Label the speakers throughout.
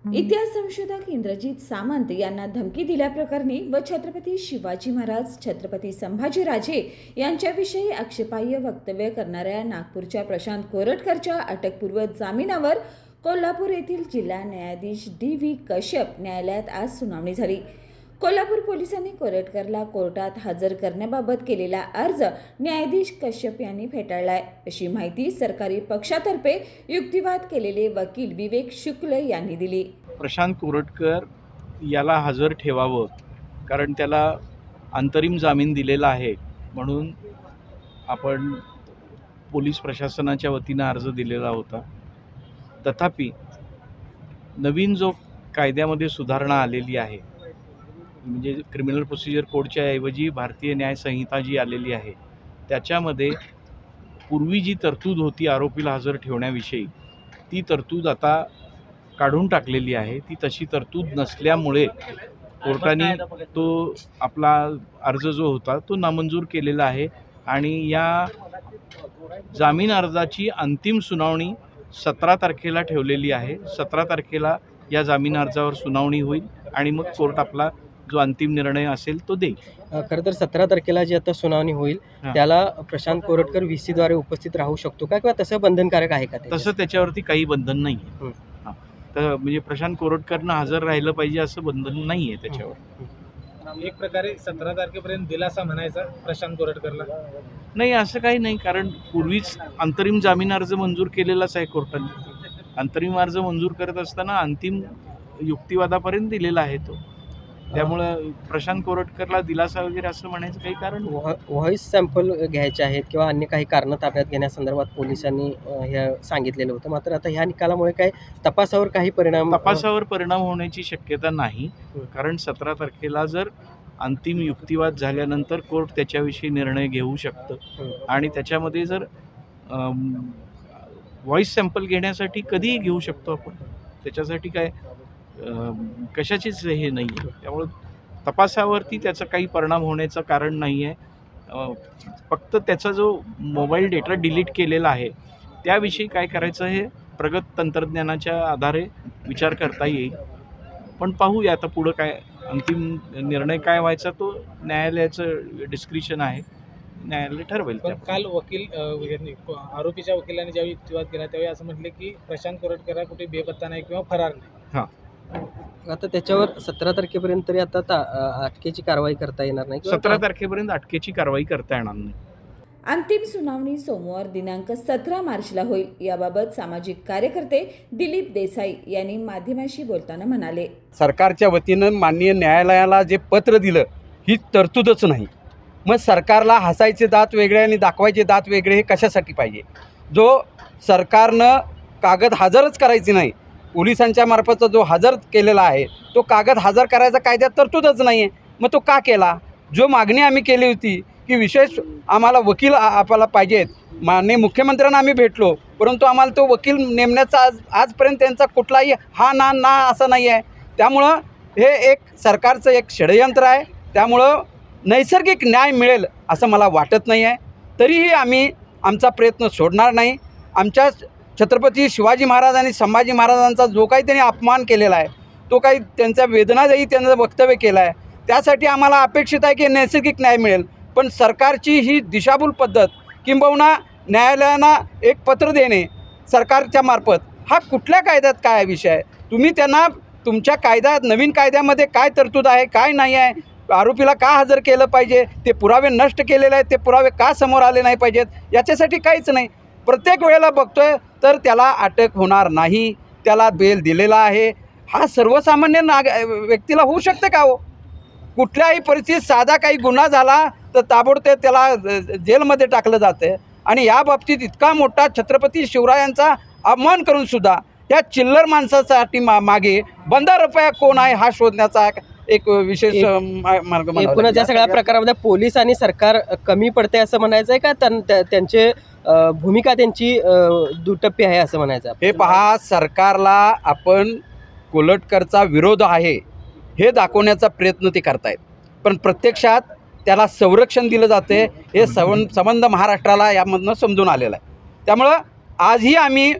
Speaker 1: इतिहास संशोधक इंद्रजित सामंत यांना धमकी दिल्याप्रकरणी व छत्रपती शिवाजी महाराज, छत्रपती संभाजीराजे यांच्याविषयी आक्षेपार्ह वक्तव्य करणाऱ्या नागपूरच्या प्रशांत कोरटकरच्या अटकपूर्व जामिनावर कोल्हापूर येथील जिल्हा न्यायाधीश डी.व्ही. कश्यप न्यायालयात आज सुनावणी झाली। कोल्हापूर पोलिसांनी कोरटकरला कोर्टात हजर करण्याबाबत केलेला अर्ज न्यायाधीश कश्यप यांनी फेटाळलाय, अशी माहिती सरकारी पक्षातर्फे युक्तिवाद केलेले वकील विवेक शुक्ल यांनी दिली।
Speaker 2: प्रशांत कोरटकर याला हजर ठेवावं कारण त्याला अंतरिम जामीन दिलेला आहे म्हणून आपण पोलीस प्रशासनाच्या वतीने अर्ज दिलेला होता। तथापि नवीन जो कायद्यामध्ये सुधारणा आलेली आहे, म्हणजे क्रिमिनल प्रोसिजर कोडच्या ऐवजी भारतीय न्याय संहिता जी आलेली आहे त्याच्यामध्ये पूर्वी जी तरतूद होती आरोपीला हजर ठेवण्याविषयी, ती तरतूद आता काढून टाकलेली आहे। ती तशी तरतूद नसल्यामुळे कोर्टाने तो आपला अर्ज जो होता तो नामंजूर केलेला आहे आणि या जामीन अर्जाची अंतिम सुनावणी 17 तारखेला ठेवलेली आहे। 17 तारखेला या जामीन अर्जावर सुनावणी होईल आणि मग कोर्ट आपला जो अंतिम निर्णय असेल तो देईल।
Speaker 3: खरं तर 17 तारखेला जी आता सुनावणी होईल त्याला प्रशांत कोरटकर VC द्वारे उपस्थित राहू शकतो का, किंवा तसं बंधनकारक आहे का?
Speaker 2: तसं त्याच्यावरती काही बंधन नाही आहे। तर म्हणजे प्रशांत कोरटकरनं हजर राहिलं पाहिजे असं बंधन नाही आहे त्याच्यावर।
Speaker 4: एक प्रकारे 17 तारखेपर्यंत दिलासा म्हणायचा प्रशांत कोरटकरला?
Speaker 2: नाही, असं काही नाही, कारण पूर्वीच अंतरिम जामीन अर्ज मंजूर केलेलाच आहे कोर्टाने। अंतरिम अर्ज मंजूर करत असताना अंतिम युक्तिवादापर्यंत दिलेला आहे तो, त्यामुळे प्रशांत कोरटकरला दिलासा वगैरे असं म्हणायचं काही कारण नाही।
Speaker 3: व्हॉइस सॅम्पल घ्यायचे आहेत किंवा अन्य काही कारणं ताब्यात घेण्यासंदर्भात पोलिसांनी हे सांगितलेलं होतं, मात्र आता ह्या निकालामुळे काय तपासावर काही
Speaker 2: तपासावर परिणाम होण्याची शक्यता नाही, कारण 17 तारखेला जर अंतिम युक्तिवाद झाल्यानंतर कोर्ट त्याच्याविषयी निर्णय घेऊ शकतं आणि त्याच्यामध्ये जर व्हॉइस सॅम्पल घेण्यासाठी कधीही घेऊ शकतो आपण, त्याच्यासाठी काय कशाचीच हे नाही आहे। त्यामुळे तपासावरती त्याचा काही परिणाम होण्याचं कारण नाही आहे। फक्त त्याचा जो मोबाईल डेटा डिलीट केलेला आहे त्याविषयी काय करायचं हे प्रगत तंत्रज्ञानाच्या आधारे विचार करता येईल, पण पाहूया आता पुढं काय अंतिम निर्णय काय व्हायचा तो न्यायालयाचं डिस्क्रिशन आहे, न्यायालय ठरवेल।
Speaker 4: काल आरोपीच्या वकिलांनी ज्यावेळी युक्तिवाद केला त्यावेळी असं म्हटले की प्रशांत कोरटकर कुठे बेपत्ता नाही किंवा फरार नाही।
Speaker 3: आता त्याच्यावर 17 तारखेपर्यंत तरी आता अटकेची कारवाई करता येणार नाही।
Speaker 2: 17 तारखेपर्यंत अटकेची कारवाई करता येणार नाही।
Speaker 1: अंतिम सुनावणी सोमवार दिनांक 17 मार्चला होईल, याबाबत सामाजिक कार्यकर्ते दिलीप देसाई यांनी माध्यमांशी बोलताना म्हणाले,
Speaker 5: सरकारच्या वतीनं माननीय न्यायालयाला जे पत्र दिलं ही तरतूदच नाही। मग सरकारला हसायचे दात वेगळे आणि दाखवायचे दात वेगळे हे कशासाठी पाहिजे? जो सरकारनं कागद हजरच करायची नाही, पोलिसांच्या मार्फतचा जो हजर केलेला आहे तो कागद हजर करायचा कायद्यात तरतूदच नाही आहे, मग तो का केला? जो मागणी आम्ही केली होती की विशेष आम्हाला वकील आपल्याला पाहिजेत, माननीय मुख्यमंत्र्यांना आम्ही भेटलो, परंतु आम्हाला तो वकील नेमण्याचा आजपर्यंत त्यांचा कुठलाही हा ना असं नाही आहे। त्यामुळं हे एक सरकारचं एक षडयंत्र आहे, त्यामुळं नैसर्गिक न्याय मिळेल असं मला वाटत नाही आहे। तरीही आम्ही आमचा प्रयत्न सोडणार नाही। आमच्या छत्रपती शिवाजी महाराज आणि संभाजी महाराजांचा जो काही त्यांनी अपमान केलेला आहे, तो काही त्यांच्या वेदनादायी त्यांचं वक्तव्य केलं आहे, त्यासाठी आम्हाला अपेक्षित आहे की नैसर्गिक न्याय मिळेल। पण सरकारची ही दिशाभूल पद्धत किंबहुना न्यायालयांना एक पत्र देणे सरकारच्या मार्फत, हा कुठल्या कायद्यात काय विषय आहे? तुम्ही त्यांना तुमच्या कायद्यात नवीन कायद्यामध्ये काय तरतूद आहे काय नाही आहे, आरोपीला का हजर केलं पाहिजे, ते पुरावे नष्ट केलेले आहेत, ते पुरावे का समोर आले नाही पाहिजेत, याच्यासाठी काहीच नाही। प्रत्येक वेळेला बघतोय तर त्याला अटक होणार नाही, त्याला बेल दिलेला आहे। हा सर्वसामान्य व्यक्तीला होऊ शकते का हो? कुठल्याही परिस्थितीत साधा काही गुन्हा झाला तर ताबडतोब त्याला जेलमध्ये टाकलं जाते आणि या बाबतीत इतका मोठा छत्रपती शिवरायांचा अपमान करून सुद्धा या चिल्लर माणसासाठी मागे बंदा रुपया कोण आहे हा शोधण्याचा एक विशेष मार्ग
Speaker 3: एकूणच या सगळ्या प्रकारामध्ये पोलीस आणि सरकार कमी पडते असं म्हणायचं आहे का त्यांचे भूमिका त्यांची दुटप्पी आहे असं म्हणायचं?
Speaker 5: हे पहा, सरकारला आपण कोरटकरचा विरोध आहे हे दाखवण्याचा प्रयत्न ते करतायत, पण प्रत्यक्षात त्याला संरक्षण दिलं जाते हे संबंध महाराष्ट्राला यामधनं समजून आलेलं आहे। त्यामुळं आजही आम्ही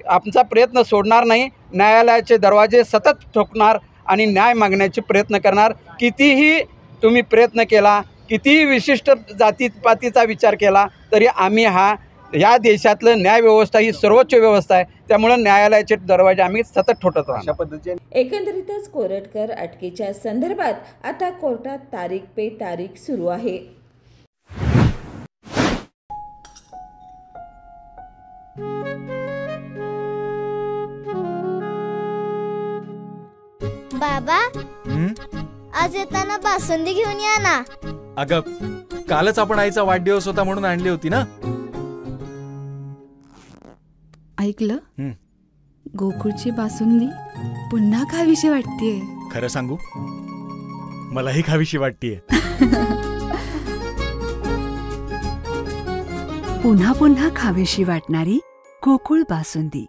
Speaker 5: आमचा प्रयत्न सोडणार नाही. न्यायालयाचे दरवाजे सतत ठोकणार आणि न्याय मागण्याचे प्रयत्न करणार. कितीही तुम्ही प्रयत्न केला, कितीही विशिष्ट जातीपातीचा विचार केला तरी आम्ही या देशातलं न्यायव्यवस्था ही सर्वोच्च व्यवस्था आहे. त्यामुळं न्यायालयाचे दरवाजे आम्ही सतत ठोठत राहणार.
Speaker 6: अशा पद्धतीने
Speaker 1: एकंदरीतच कोरटकर अटकेच्या संदर्भात आता कोर्टात तारीख पे तारीख सुरू आहे.
Speaker 7: बाबा, आज येताना बासुंदी घेऊन या ना.
Speaker 8: अगं, कालच आपण आईचा वाढदिवस होता म्हणून आणली होती ना.
Speaker 9: ऐकलं, गोकुळची बासुंदी पुन्हा खावीशी वाटतेय.
Speaker 8: खरं सांगू, मलाही खावीशी वाटतेय.
Speaker 9: पुन्हा पुन्हा खावीशी वाटणारी गोकुळ बासुंदी.